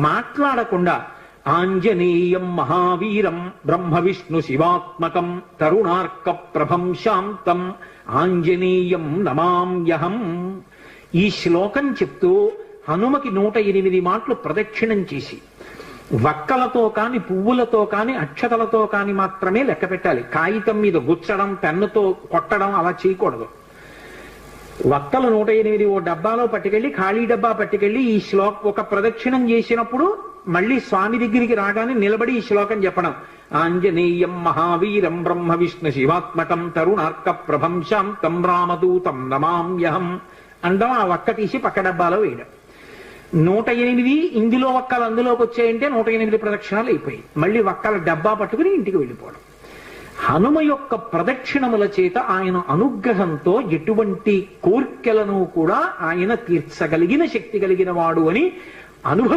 మాట్లాడకుండా ఆంజనేయం మహావీరం బ్రహ్మ విష్ణు శివాత్మకం తరుణార్క ప్రభం శాంతం ఆంజనేయం నమామ్యహం. ఈ శ్లోకం చెప్తూ హనుమకి 108 మాటలు ప్రదక్షిణం చేసి వక్కలతో కాని పువ్వులతో కాని అక్షతలతో కాని మాత్రమే లెక్క పెట్టాలి. కాగితం మీద గుచ్చడం పెన్నుతో కొట్టడం అలా చేయకూడదు. వక్కలు 108 ఓ డబ్బాలో పట్టుకెళ్ళి ఖాళీ డబ్బా పట్టుకెళ్ళి ఈ ఒక ప్రదక్షిణం చేసినప్పుడు మళ్ళీ స్వామి దగ్గరికి రాగానే నిలబడి ఈ శ్లోకం చెప్పడం. ఆంజనేయం మహావీరం బ్రహ్మ విష్ణు శివాత్మకం తరుణార్క ప్రభం శాంతం రామదూతం నమామ్యహం అండం. ఆ వక్క తీసి పక్క డబ్బాలో వేయడం. 108 ఇందులో వక్కలు అందులోకి వచ్చాయంటే 108 ప్రదక్షిణాలు అయిపోయాయి. మళ్ళీ వక్కల డబ్బా పట్టుకుని ఇంటికి వెళ్ళిపోవడం. హనుమ యొక్క ప్రదక్షిణముల చేత ఆయన అనుగ్రహంతో ఎటువంటి కోర్కెలను కూడా ఆయన తీర్చగలిగిన శక్తి కలిగిన వాడు అని అనుభవం